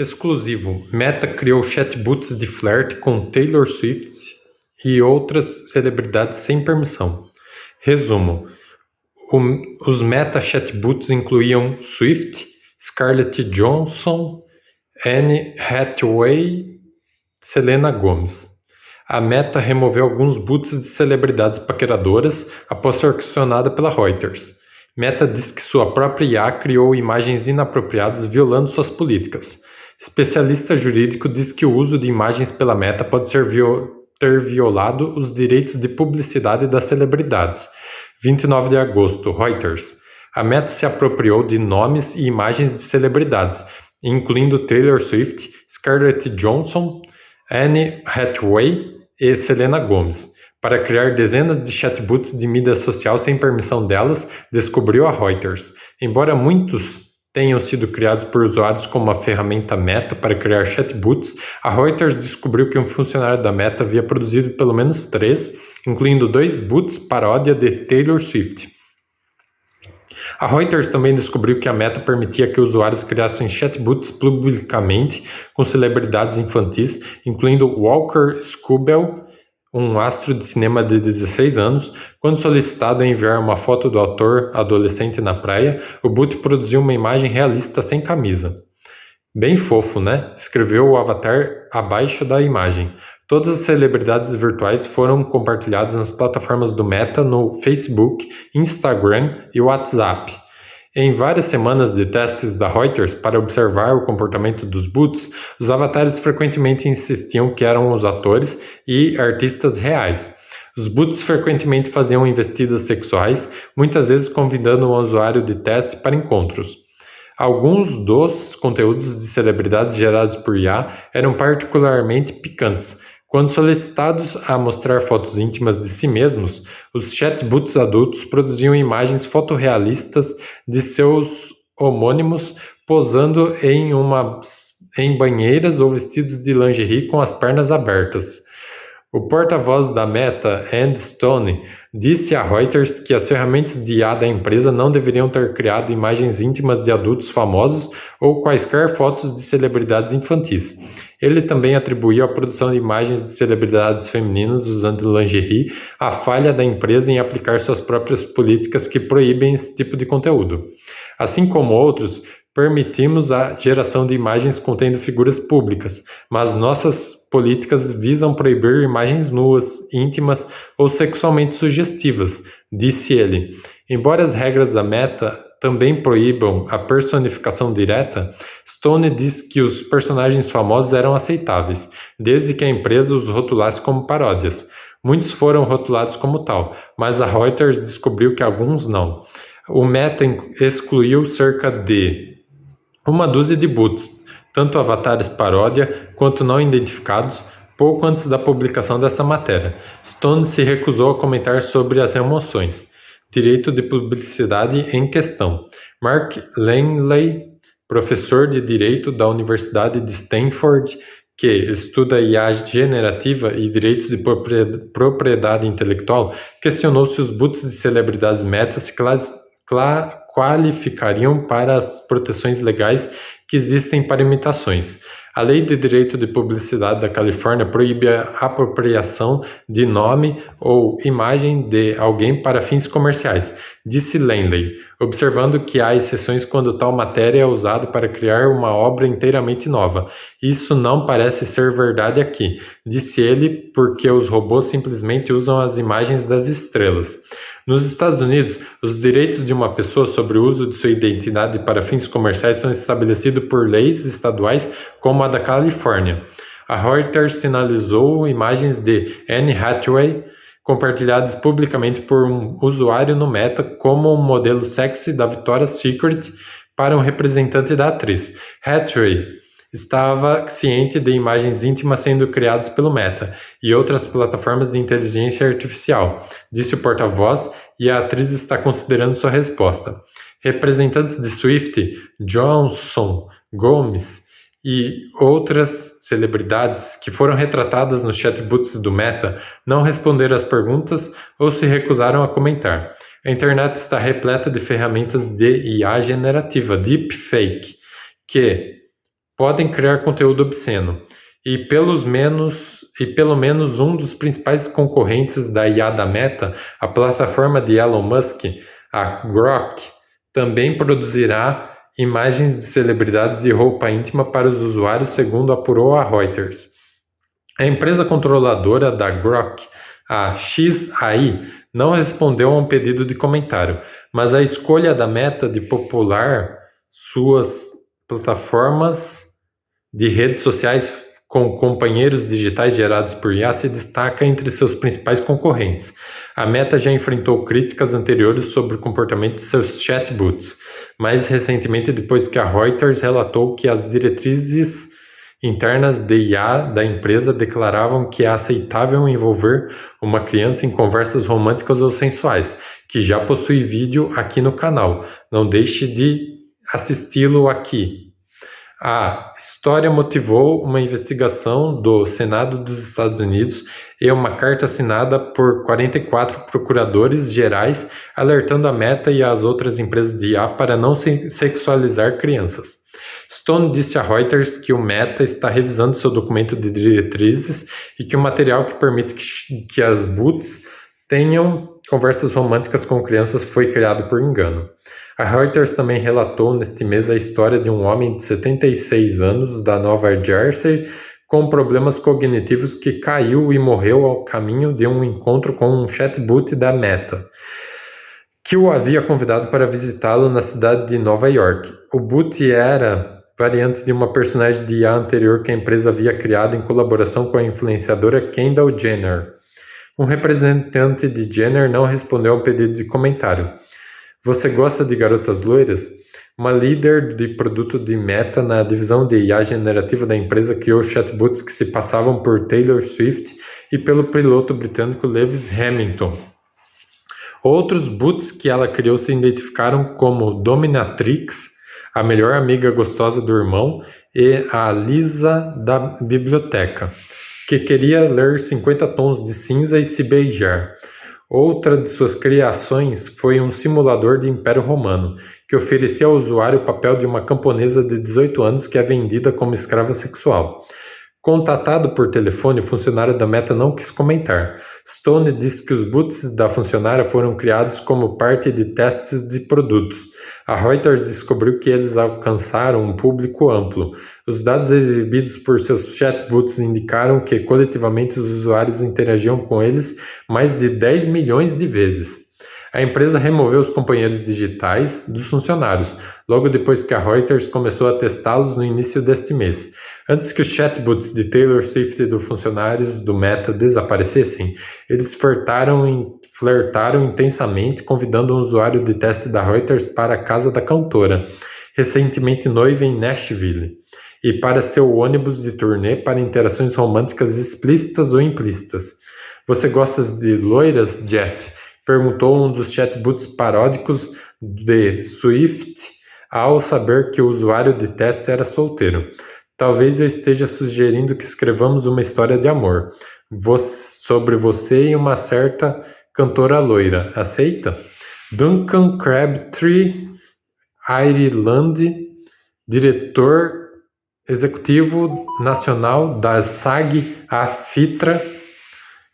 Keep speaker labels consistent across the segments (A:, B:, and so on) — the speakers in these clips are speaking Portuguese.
A: Exclusivo: Meta criou chatbots de flerte com Taylor Swift e outras celebridades sem permissão. Resumo: os Meta chatbots incluíam Swift, Scarlett Johansson, Anne Hathaway, Selena Gomez. A Meta removeu alguns bots de celebridades paqueradoras após ser questionada pela Reuters. Meta diz que sua própria IA criou imagens inapropriadas violando suas políticas. Especialista jurídico diz que o uso de imagens pela Meta pode ter violado os direitos de publicidade das celebridades. 29 de agosto, Reuters. A Meta se apropriou de nomes e imagens de celebridades, incluindo Taylor Swift, Scarlett Johansson, Anne Hathaway e Selena Gomez, para criar dezenas de chatbots de mídia social sem permissão delas, descobriu a Reuters. Embora muitos tenham sido criados por usuários como a ferramenta Meta para criar chatbots, a Reuters descobriu que um funcionário da Meta havia produzido pelo menos 3, incluindo 2 bots paródia de Taylor Swift. A Reuters também descobriu que a Meta permitia que usuários criassem chatbots publicamente com celebridades infantis, incluindo Walker Scobell, um astro de cinema de 16 anos. Quando solicitado a enviar uma foto do ator adolescente na praia, o bot produziu uma imagem realista sem camisa. Bem fofo, né? Escreveu o avatar abaixo da imagem. Todas as celebridades virtuais foram compartilhadas nas plataformas do Meta no Facebook, Instagram e WhatsApp. Em várias semanas de testes da Reuters para observar o comportamento dos bots, os avatares frequentemente insistiam que eram os atores e artistas reais. Os bots frequentemente faziam investidas sexuais, muitas vezes convidando o usuário de teste para encontros. Alguns dos conteúdos de celebridades gerados por IA eram particularmente picantes. Quando solicitados a mostrar fotos íntimas de si mesmos, os chatbots adultos produziam imagens fotorrealistas de seus homônimos posando em banheiras ou vestidos de lingerie com as pernas abertas. O porta-voz da Meta, Andy Stone, disse à Reuters que as ferramentas de IA da empresa não deveriam ter criado imagens íntimas de adultos famosos ou quaisquer fotos de celebridades infantis. Ele também atribuiu a produção de imagens de celebridades femininas usando lingerie à falha da empresa em aplicar suas próprias políticas que proíbem esse tipo de conteúdo. Assim como outros, permitimos a geração de imagens contendo figuras públicas, mas nossas políticas visam proibir imagens nuas, íntimas ou sexualmente sugestivas, disse ele. Embora as regras da Meta também proíbam a personificação direta, Stone diz que os personagens famosos eram aceitáveis, desde que a empresa os rotulasse como paródias. Muitos foram rotulados como tal, mas a Reuters descobriu que alguns não. O Meta excluiu cerca de 12 de bots, tanto avatares paródia quanto não identificados, pouco antes da publicação desta matéria. Stone se recusou a comentar sobre as remoções. Direito de publicidade em questão. Mark Langley, professor de Direito da Universidade de Stanford, que estuda IA generativa e direitos de propriedade intelectual, questionou se os bots de celebridades Meta se qualificariam para as proteções legais que existem para imitações. A Lei de Direito de Publicidade da Califórnia proíbe a apropriação de nome ou imagem de alguém para fins comerciais, disse Langley, observando que há exceções quando tal matéria é usada para criar uma obra inteiramente nova. Isso não parece ser verdade aqui, disse ele, porque os robôs simplesmente usam as imagens das estrelas. Nos Estados Unidos, os direitos de uma pessoa sobre o uso de sua identidade para fins comerciais são estabelecidos por leis estaduais como a da Califórnia. A Reuters sinalizou imagens de Anne Hathaway compartilhadas publicamente por um usuário no Meta como um modelo sexy da Victoria's Secret para um representante da atriz. Hathaway estava ciente de imagens íntimas sendo criadas pelo Meta e outras plataformas de inteligência artificial, disse o porta-voz, e a atriz está considerando sua resposta. Representantes de Swift, Johansson, Gomez e outras celebridades que foram retratadas nos chatbots do Meta não responderam às perguntas ou se recusaram a comentar. A internet está repleta de ferramentas de IA generativa, deepfake, que podem criar conteúdo obsceno. E pelo menos um dos principais concorrentes da IA da Meta, a plataforma de Elon Musk, a Grok, também produzirá imagens de celebridades e roupa íntima para os usuários, segundo apurou a Reuters. A empresa controladora da Grok, a XAI, não respondeu a um pedido de comentário, mas a escolha da Meta de popular suas plataformas de redes sociais com companheiros digitais gerados por IA se destaca entre seus principais concorrentes. A Meta já enfrentou críticas anteriores sobre o comportamento de seus chatbots, mais recentemente depois que a Reuters relatou que as diretrizes internas de IA da empresa declaravam que é aceitável envolver uma criança em conversas românticas ou sensuais, que já possui vídeo aqui no canal. Não deixe de assisti-lo aqui. A história motivou uma investigação do Senado dos Estados Unidos e uma carta assinada por 44 procuradores gerais alertando a Meta e as outras empresas de IA para não sexualizar crianças. Stone disse a Reuters que o Meta está revisando seu documento de diretrizes e que o material que permite que as bots tenham conversas românticas com crianças foi criado por engano. A Reuters também relatou neste mês a história de um homem de 76 anos da Nova Jersey com problemas cognitivos que caiu e morreu ao caminho de um encontro com um chatbot da Meta, que o havia convidado para visitá-lo na cidade de Nova York. O bot era variante de uma personagem de IA anterior que a empresa havia criado em colaboração com a influenciadora Kendall Jenner. Um representante de Jenner não respondeu ao pedido de comentário. Você gosta de garotas loiras? Uma líder de produto de Meta na divisão de IA generativa da empresa criou chatbots que se passavam por Taylor Swift e pelo piloto britânico Lewis Hamilton. Outros bots que ela criou se identificaram como Dominatrix, a melhor amiga gostosa do irmão, e a Lisa da biblioteca, que queria ler 50 tons de cinza e se beijar. Outra de suas criações foi um simulador de Império Romano, que oferecia ao usuário o papel de uma camponesa de 18 anos que é vendida como escrava sexual. Contatado por telefone, o funcionário da Meta não quis comentar. Stone disse que os bots da funcionária foram criados como parte de testes de produtos. A Reuters descobriu que eles alcançaram um público amplo. Os dados exibidos por seus chatbots indicaram que coletivamente os usuários interagiam com eles mais de 10 milhões de vezes. A empresa removeu os companheiros digitais dos funcionários, logo depois que a Reuters começou a testá-los no início deste mês. Antes que os chatbots de Taylor Swift e dos funcionários do Meta desaparecessem, eles flertaram intensamente, convidando um usuário de teste da Reuters para a casa da cantora, recentemente noiva em Nashville, e para seu ônibus de turnê para interações românticas explícitas ou implícitas. Você gosta de loiras, Jeff? Perguntou um dos chatbots paródicos de Swift ao saber que o usuário de teste era solteiro. Talvez eu esteja sugerindo que escrevamos uma história de amor sobre você e uma certa cantora loira. Aceita? Duncan Crabtree Ireland, diretor executivo nacional da SAG-AFTRA,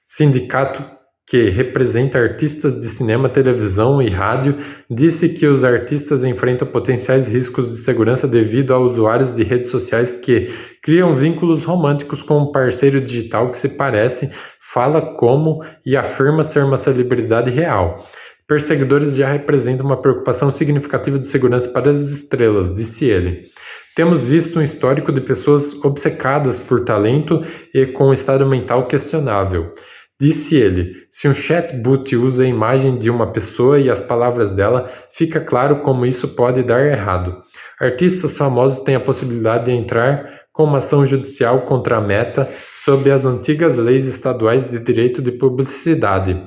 A: sindicato que representa artistas de cinema, televisão e rádio, disse que os artistas enfrentam potenciais riscos de segurança devido a usuários de redes sociais que criam vínculos românticos com um parceiro digital que se parece, fala como e afirma ser uma celebridade real. Perseguidores já representam uma preocupação significativa de segurança para as estrelas, disse ele. Temos visto um histórico de pessoas obcecadas por talento e com um estado mental questionável. Disse ele, se um chatbot usa a imagem de uma pessoa e as palavras dela, fica claro como isso pode dar errado. Artistas famosos têm a possibilidade de entrar com uma ação judicial contra a Meta sob as antigas leis estaduais de direito de publicidade.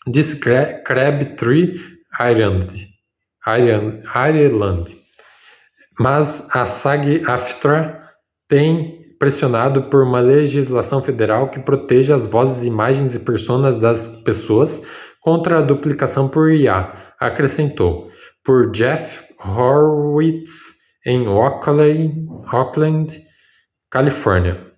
A: Disse Crabtree Ireland. Mas a SAG-AFTRA tem pressionado por uma legislação federal que proteja as vozes, imagens e personas das pessoas contra a duplicação por IA, acrescentou. Por Jeff Horowitz, em Oakland, Califórnia.